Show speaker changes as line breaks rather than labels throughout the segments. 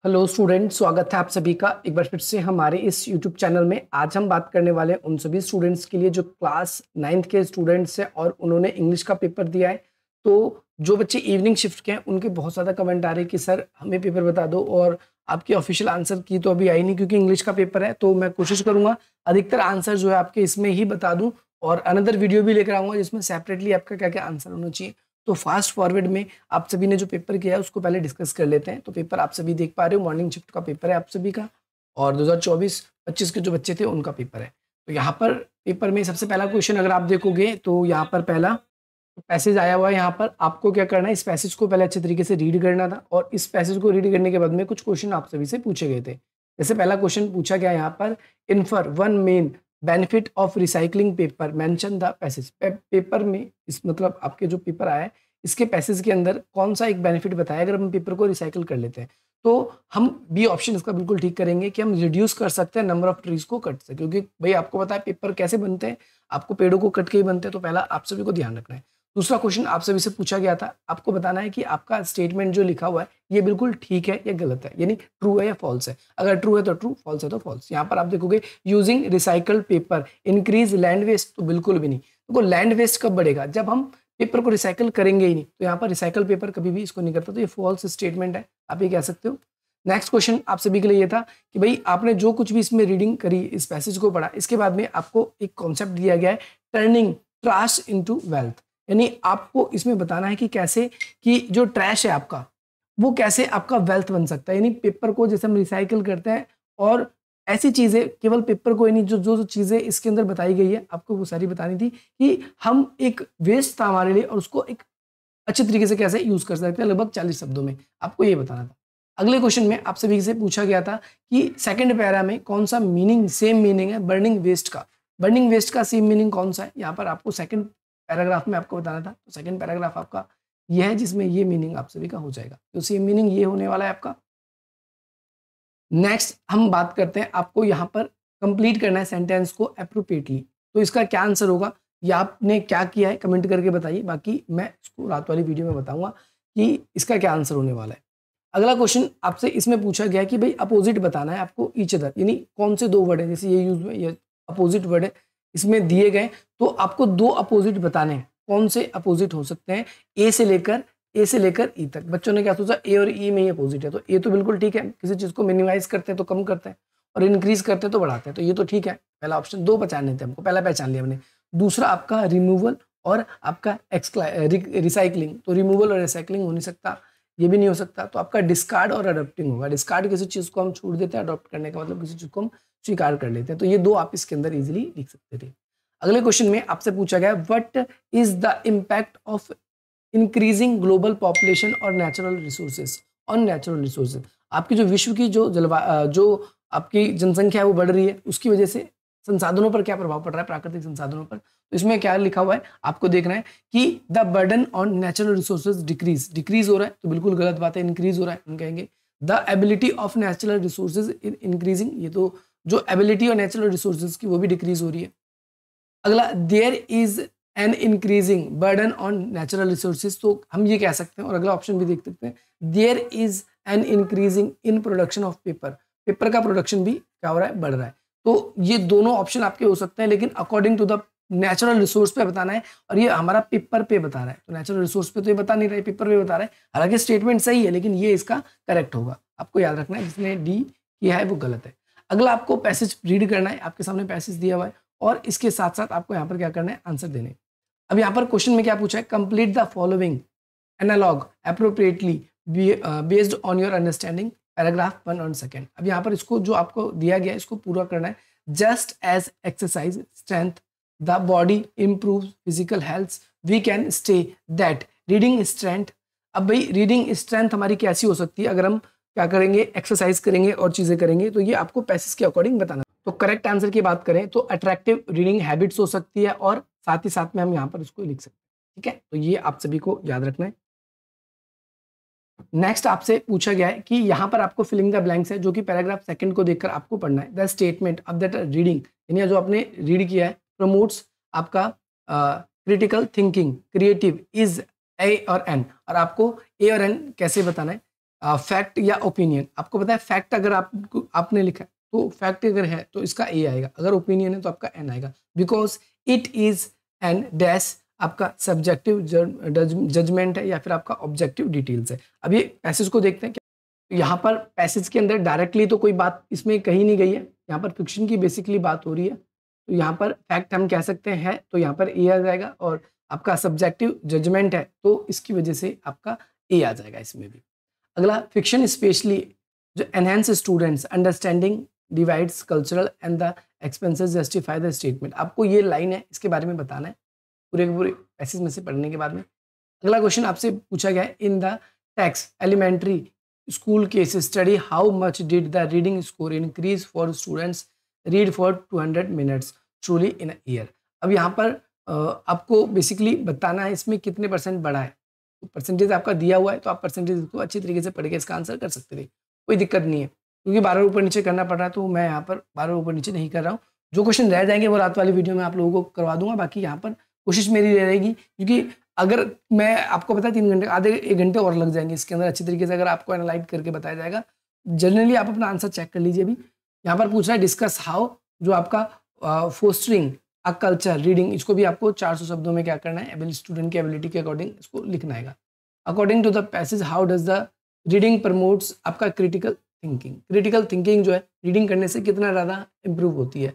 Hello student, स्वागत है आप सभी का एक बार फिर से हमारे इस यूट्यूब चैनल में। आज हम बात करने वाले हैं उन सभी स्टूडेंट्स के लिए जो क्लास 9th के स्टूडेंट्स हैं और उन्होंने इंग्लिश का पेपर दिया है। तो जो बच्चे इवनिंग शिफ्ट के हैं उनके बहुत ज़्यादा कमेंट आ रहे हैं कि सर हमें पेपर बता दो, और आपकी ऑफिशियल आंसर की तो अभी आई नहीं क्योंकि इंग्लिश का पेपर है। तो मैं कोशिश करूँगा अधिकतर आंसर जो है आपके इसमें ही बता दूँ, और अनदर वीडियो भी लेकर आऊँगा जिसमें सेपरेटली आपका क्या क्या आंसर होना चाहिए। तो फास्ट फॉरवर्ड में आप सभी ने जो पेपर किया है उसको पहले डिस्कस कर लेते हैं। तो पेपर आप सभी देख पा रहे हो, मॉर्निंग शिफ्ट का पेपर है आप सभी का, और 2024-25 के जो बच्चे थे उनका पेपर है। तो यहाँ पर पेपर में सबसे पहला क्वेश्चन अगर आप देखोगे तो यहाँ पर पहला पैसेज आया हुआ है। यहाँ पर आपको क्या करना है, इस पैसेज को पहले अच्छे तरीके से रीड करना था, और इस पैसेज को रीड करने के बाद में कुछ क्वेश्चन आप सभी से पूछे गए थे। जैसे पहला क्वेश्चन पूछा गया यहाँ पर, infer one main benefit of recycling paper, mention the passage. Paper में इस मतलब आपके जो पेपर आया है इसके पैसेज के अंदर कौन सा एक बेनिफिट बताया अगर हम पेपर को रिसाइकिल कर लेते हैं। तो हम बी ऑप्शन इसका बिल्कुल ठीक करेंगे कि हम रिड्यूस कर सकते हैं नंबर ऑफ ट्रीज को कट से, क्योंकि भाई आपको पता है पेपर कैसे बनते हैं, आपको पेड़ों को कट के ही बनते हैं। तो पहला आप सभी को ध्यान रखना है। दूसरा क्वेश्चन आप सभी से पूछा गया था, आपको बताना है कि आपका स्टेटमेंट जो लिखा हुआ है ये बिल्कुल ठीक है या गलत है, यानी ट्रू है या फॉल्स है। अगर ट्रू है तो ट्रू, फॉल्स है तो फॉल्स। यहाँ पर आप देखोगे using recycled paper increase land waste, तो बिल्कुल भी नहीं। देखो लैंड वेस्ट कब बढ़ेगा, जब हम पेपर को रिसाइकल करेंगे ही नहीं। तो यहाँ पर रिसाइकल पेपर कभी भी इसको नहीं करता, तो ये फॉल्स स्टेटमेंट है, आप ये कह सकते हो। नेक्स्ट क्वेश्चन आप सभी के लिए ये था कि भाई आपने जो कुछ भी इसमें रीडिंग करी, इस पैसेज को पढ़ा, इसके बाद में आपको एक कॉन्सेप्ट दिया गया है, टर्निंग ट्रैश इनटू वेल्थ। यानी आपको इसमें बताना है कि कैसे कि जो ट्रैश है आपका वो कैसे आपका वेल्थ बन सकता है। यानी पेपर को जैसे हम रिसाइकिल करते हैं, और ऐसी चीजें केवल पेपर को ही नहीं, जो जो चीजें इसके अंदर बताई गई है आपको वो सारी बतानी थी कि हम एक वेस्ट था हमारे लिए और उसको एक अच्छे तरीके से कैसे यूज कर सकते हैं। लगभग 40 शब्दों में आपको ये बताना था। अगले क्वेश्चन में आप सभी से पूछा गया था कि सेकंड पैरा में कौन सा मीनिंग सेम मीनिंग है बर्निंग वेस्ट का। बर्निंग वेस्ट का सेम मीनिंग कौन सा है, यहाँ पर आपको सेकंड पैराग्राफ में आपको बताना था। तो सेकंड पैराग्राफ आपका यह है जिसमें ये मीनिंग आप सभी का हो जाएगा। तो सेम मीनिंग ये होने वाला है आपका। नेक्स्ट हम बात करते हैं, आपको यहाँ पर कंप्लीट करना है सेंटेंस को अप्रोप्रिएटली। तो इसका क्या आंसर होगा, या आपने क्या किया है कमेंट करके बताइए, बाकी मैं इसको रात वाली वीडियो में बताऊंगा कि इसका क्या आंसर होने वाला है। अगला क्वेश्चन आपसे इसमें पूछा गया कि भाई अपोजिट बताना है आपको ईच अदर, यानी कौन से दो वर्ड है, जैसे ये यूज में ये अपोजिट वर्ड है इसमें दिए गए, तो आपको दो अपोजिट बताने हैं। कौन से अपोजिट हो सकते हैं, ए से लेकर ई तक। बच्चों ने क्या सोचा, ए और ई में ही अपोजिट है, तो ए तो बिल्कुल ठीक है। किसी चीज को मिनिमाइज करते हैं तो कम करते हैं, और इंक्रीज करते हैं तो बढ़ाते हैं, तो ये तो ठीक है। पहला ऑप्शन, दो पहचानने थे हमको, पहला पहचान लिया हमने। दूसरा आपका रिमूवल और आपका रिसाइकलिंग, तो रिमूवल और रिसाइकलिंग हो नहीं सकता, ये भी नहीं हो सकता। तो आपका डिस्कार्ड और अडोप्टिंग होगा। डिस्कार्ड किसी चीज को हम छोड़ देते हैं, अडोप्ट करने का मतलब किसी चीज को हम स्वीकार कर लेते हैं। तो ये दो आप इसके अंदर इजीली लिख सकते थे। अगले क्वेश्चन में आपसे पूछा गया, what is the impact of increasing global population और natural resources on natural resources. आपकी जो विश्व की जो आपकी जनसंख्या है वो बढ़ रही है, उसकी वजह से संसाधनों पर क्या प्रभाव पड़ रहा है, प्राकृतिक संसाधनों पर। तो इसमें क्या लिखा हुआ है आपको देखना है कि the burden on natural resources decrease हो रहा है, तो बिल्कुल गलत बात है, इंक्रीज हो रहा है। हम कहेंगे the ability of natural resources increasing, ये तो जो एबिलिटी और नेचुरल रिसोर्सेज की वो भी डिक्रीज हो रही है। अगला, there is an increasing burden on natural resources, तो हम ये कह सकते हैं। और अगला ऑप्शन भी देख सकते हैं, there is an increasing in production of paper, paper का प्रोडक्शन भी क्या हो रहा है, बढ़ रहा है। तो ये दोनों ऑप्शन आपके हो सकते हैं, लेकिन according to the natural resource पे बताना है, और ये हमारा पेपर पे बता रहा है। तो नेचुरल रिसोर्स पे तो ये बता नहीं रहा है, पेपर पे बता रहा है। हालांकि स्टेटमेंट सही है, लेकिन ये इसका करेक्ट होगा। आपको याद रखना है, जिसने डी किया है वो गलत है। अगला आपको पैसेज रीड करना है, आपके सामने पैसेज दिया हुआ है, और इसके साथ साथ आपको यहाँ पर क्या करना है, आंसर देने। अब यहाँ पर क्वेश्चन में क्या पूछा है, complete the following analog appropriately based on your understanding paragraph 1 और 2। अब यहाँ पर इसको जो आपको दिया गया है इसको पूरा करना है। Just as exercise strength the body improve physical health we can stay that reading strength. अब भाई रीडिंग स्ट्रेंथ हमारी कैसी हो सकती है, अगर हम क्या करेंगे, एक्सरसाइज करेंगे और चीजें करेंगे, तो ये आपको पैसेज के अकॉर्डिंग बताना। तो करेक्ट आंसर की बात करें तो अट्रैक्टिव रीडिंग हैबिट्स हो सकती है, और साथ ही साथ में हम यहाँ पर इसको लिख सकते हैं। ठीक है, तो ये आप सभी को याद रखना है। नेक्स्ट आपसे पूछा गया है कि यहाँ पर आपको फिलिंग द ब्लैंक्स है, जो कि पैराग्राफ 2 को देखकर आपको पढ़ना है। The statement of that reading, यानी जो आपने रीड किया है, प्रमोट्स आपका critical thinking, creative, is a और एन, और आपको ए और एन कैसे बताना है। फैक्ट या ओपिनियन। आपको पता है फैक्ट अगर आपने लिखा है तो फैक्ट अगर है तो इसका ए आएगा, अगर ओपिनियन है तो आपका एन आएगा, because it is an dash आपका सब्जेक्टिव जजमेंट है या फिर आपका ऑब्जेक्टिव डिटेल्स है। अब ये पैसेज को देखते हैं। यहाँ पर पैसेज के अंदर डायरेक्टली तो कोई बात इसमें कही नहीं गई है, यहाँ पर फिक्शन की बेसिकली बात हो रही है, तो यहाँ पर फैक्ट हम कह सकते हैं, तो यहाँ पर ए आ जाएगा, और आपका सब्जेक्टिव जजमेंट है तो इसकी वजह से आपका ए आ जाएगा इसमें भी। अगला, फिक्शन स्पेशली जो enhance students understanding divides cultural and the expenses justify the statement. आपको ये लाइन है, इसके बारे में बताना है पूरे के पूरे पैसेज में से पढ़ने के बाद में। अगला क्वेश्चन आपसे पूछा गया है, in the text elementary school case study how much did the reading score increase for students read for 200 minutes truly in a year. अब यहाँ पर आपको बेसिकली बताना है इसमें कितने परसेंट बढ़ा है, तो परसेंटेज आपका दिया हुआ है तो आप परसेंटेज को अच्छी तरीके से पढ़ के इसका आंसर कर सकते थे, कोई दिक्कत नहीं है, क्योंकि 12 ऊपर नीचे करना पड़ रहा है तो मैं यहाँ पर 12 ऊपर नीचे नहीं कर रहा हूँ। जो क्वेश्चन रह जाएंगे वो रात वाली वीडियो में आप लोगों को करवा दूंगा, बाकी यहाँ पर कोशिश मेरी रहेगी, क्योंकि अगर मैं आपको पता है 3 घंटे आधे 1 घंटे और लग जाएंगे इसके अंदर अच्छी तरीके से अगर आपको एनालाइज करके बताया जाएगा। जनरली आप अपना आंसर चेक कर लीजिए। अभी यहाँ पर पूछ रहा है डिस्कस हाउ, जो आपका फोस्टरिंग अ कल्चर रीडिंग, इसको भी आपको 400 शब्दों में क्या करना है, एबिलिटी स्टूडेंट की एबिलिटी के अकॉर्डिंग इसको लिखना है। According to the passage how does the reading promotes आपका क्रिटिकल थिंकिंग। क्रिटिकल थिंकिंग जो है रीडिंग करने से कितना ज़्यादा इंप्रूव होती है,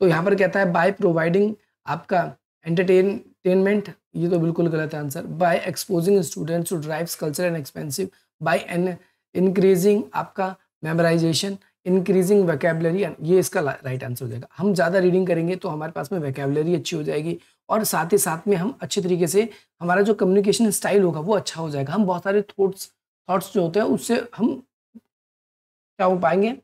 तो यहाँ पर कहता है बाय प्रोवाइडिंग आपका एंटरटेनमेंट, ये तो बिल्कुल गलत है answer. By exposing students to drives culture and expensive, by an increasing आपका मेमोराइजेशन, इंक्रीजिंग वैकेबलरी, ये इसका राइट आंसर हो जाएगा। हम ज़्यादा रीडिंग करेंगे तो हमारे पास में वैकेबलरी अच्छी हो जाएगी, और साथ ही साथ में हम अच्छे तरीके से हमारा जो कम्युनिकेशन स्टाइल होगा वो अच्छा हो जाएगा। हम बहुत सारे थॉट्स जो होते हैं उससे हम क्या हो पाएंगे,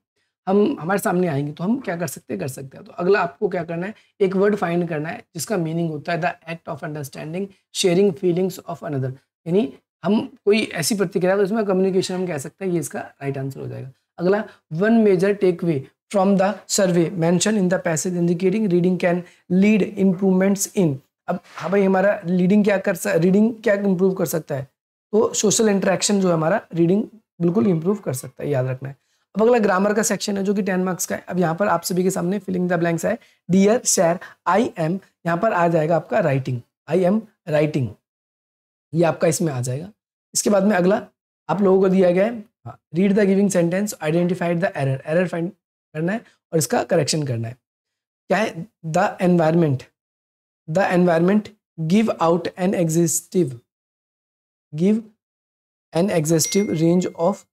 हम हमारे सामने आएंगे, तो हम क्या कर सकते हैं। तो अगला आपको क्या करना है, एक वर्ड फाइंड करना है जिसका मीनिंग होता है the act of understanding sharing feelings of another, यानी हम कोई ऐसी प्रतिक्रिया तो इसमें कम्युनिकेशन हम कह सकते हैं, ये इसका राइट आंसर हो जाएगा। अगला, one major take way from the survey mention in the passage indicating reading can lead improvements in. अब हाँ भाई, हमारा रीडिंग क्या इम्प्रूव कर सकता है, तो सोशल इंटरेक्शन जो है हमारा रीडिंग बिल्कुल इम्प्रूव कर सकता है, याद रखना है। अब अगला ग्रामर का सेक्शन है जो कि 10 मार्क्स का है। अब यहाँ पर आप सभी के सामने फिलिंग द ब्लैंक्स है, डियर शेयर आई एम, यहाँ पर आ जाएगा आपका राइटिंग, आई एम राइटिंग, ये आपका इसमें आ जाएगा। इसके बाद में अगला आप लोगों को दिया गया है, read the giving sentence identified the error find करना है और इसका करेक्शन करना है। क्या है, the environment give out an exhaustive range of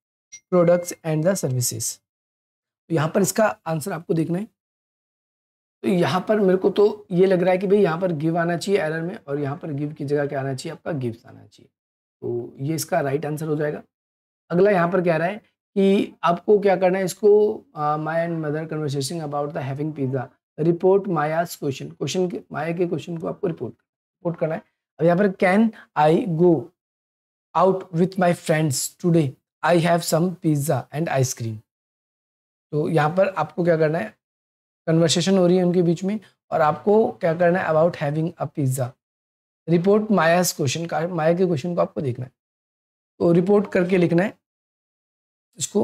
products and the services. तो यहाँ पर इसका आंसर आपको देखना है। तो यहाँ पर मेरे को तो ये लग रहा है कि भाई यहाँ पर गिव आना चाहिए एरर में, और यहाँ पर गिव की जगह क्या आना चाहिए, आपका गिव्स आना चाहिए, तो ये इसका राइट आंसर हो जाएगा। अगला यहाँ पर कह रहा है कि आपको क्या करना है, इसको Maya and mother conversation about the having pizza, report Maya's question Maya के क्वेश्चन को आपको रिपोर्ट करना है। अब यहाँ पर can I go out with my friends today, I have some pizza and ice cream. तो यहाँ पर आपको क्या करना है, कन्वर्सेशन हो रही है उनके बीच में, और आपको क्या करना है, about having a pizza, report Maya's question का, माया के क्वेश्चन को आपको देखना है, तो रिपोर्ट करके लिखना है। इसको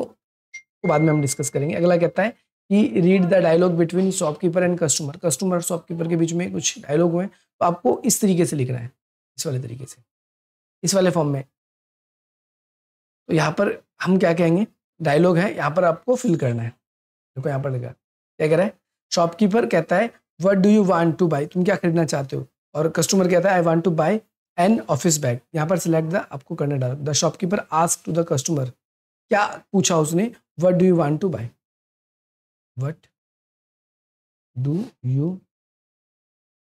बाद में हम डिस्कस करेंगे। अगला कहता है कि read the dialogue between shopkeeper and customer और शॉपकीपर के बीच में कुछ डायलॉग हुए, तो आपको इस तरीके से लिखना है, इस वाले तरीके से, इस वाले फॉर्म में। तो यहाँ पर हम क्या कहेंगे, डायलॉग है, यहाँ पर आपको फिल करना है। देखो यहाँ पर लिखा क्या कह रहा है, शॉपकीपर कहता है what do you want to buy, तुम क्या खरीदना चाहते हो, और कस्टमर कहता है I want to buy an office bag. यहाँ पर सिलेक्ट द, आपको करना dialogue. The shopkeeper ask to the customer, क्या पूछा उसने, what do you want to buy, what do you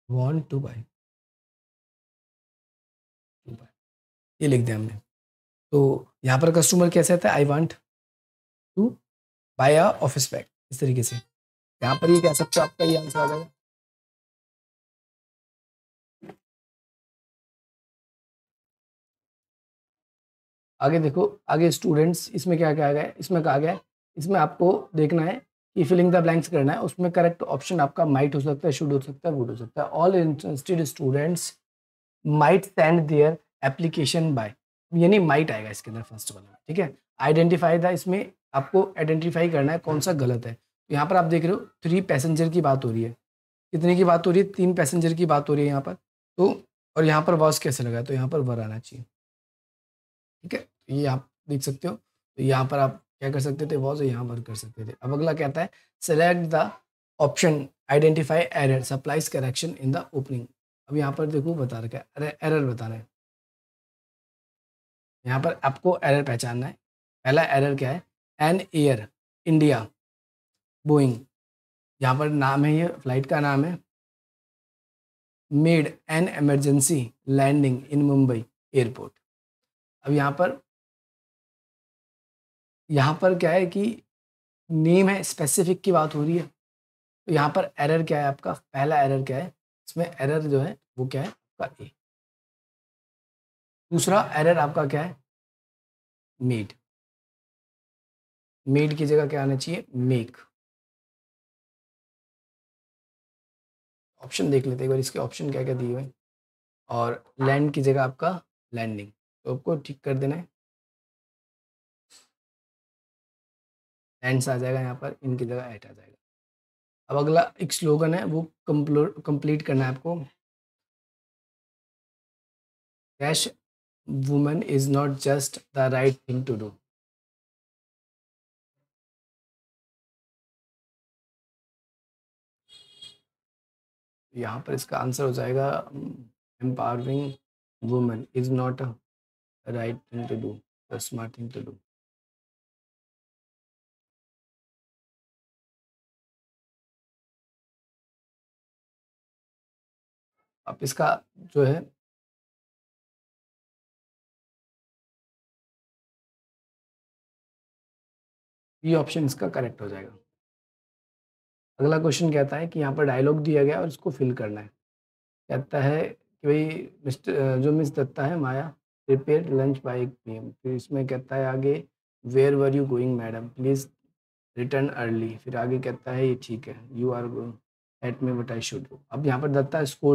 want to buy, ये लिख दिया हमने। तो यहाँ पर कस्टमर कैसे आता है, I want to buy a office bag, इस तरीके से। यहाँ पर ये कह सकते हो, आपका ये आंसर आ जाएगा। आगे देखो, आगे स्टूडेंट्स, इसमें क्या कहा गया है, इसमें कहा गया है, इसमें आपको देखना है कि फिलिंग द ब्लैंक्स करना है। उसमें करेक्ट ऑप्शन आपका माइट हो सकता है, शुड हो सकता है, वुड हो सकता है। All interested students might send their application by. यानी माइट आएगा इसके अंदर फर्स्ट वाला में, ठीक है। आइडेंटिफाई था, इसमें आपको आइडेंटिफाई करना है कौन सा गलत है। तो यहाँ पर आप देख रहे हो 3 पैसेंजर की बात हो रही है, कितने की बात हो रही है, 3 पैसेंजर की बात हो रही है यहाँ पर। तो और यहाँ पर वॉज कैसे लगा, तो यहाँ पर वर आना चाहिए, ठीक है। तो ये आप देख सकते हो, तो यहाँ पर आप क्या कर सकते थे, वॉज यहाँ पर कर सकते थे। अब अगला कहता है select the option identify error supplies correction in the opening. अब यहाँ पर देखो बता रखा है, अरे एरर बताना है, यहाँ पर आपको एरर पहचानना है। पहला एरर क्या है, एन एयर इंडिया बोइंग, यहाँ पर नाम है, ये फ्लाइट का नाम है, made an emergency landing in Mumbai airport. अब यहाँ पर क्या है कि नेम है, स्पेसिफिक की बात हो रही है। तो यहाँ पर एरर क्या है आपका, पहला एरर क्या है इसमें, एरर जो है वो क्या है आपका ए। दूसरा एरर आपका क्या है, मेड, मेड की जगह क्या आना चाहिए, मेक। ऑप्शन देख लेते हैं एक बार, इसके ऑप्शन क्या क्या दिए हुए हैं। और लैंड की जगह आपका लैंडिंग, तो आपको ठीक कर देना है, लैंड्स आ जाएगा यहाँ पर, इनकी जगह एट आ जाएगा। अब अगला एक स्लोगन है, वो कंप्लीट करना है आपको। Dash women is not just the right thing to do. यहाँ पर इसका आंसर हो जाएगा empowering women is not a right thing to do, the smart thing to do. अब इसका जो है ये ऑप्शन इसका करेक्ट हो जाएगा। अगला क्वेश्चन कहता है कि यहाँ पर डायलॉग दिया गया और इसको फिल करना है। कहता है कि भाई मिस्टर जो मिस दत्ता है Maya prepare lunch by PM। फिर इसमें कहता है आगे where were you going madam please return early. फिर आगे कहता है ये ठीक है, you are going at me what I should do. अब यहाँ पर दत्ता स्कोर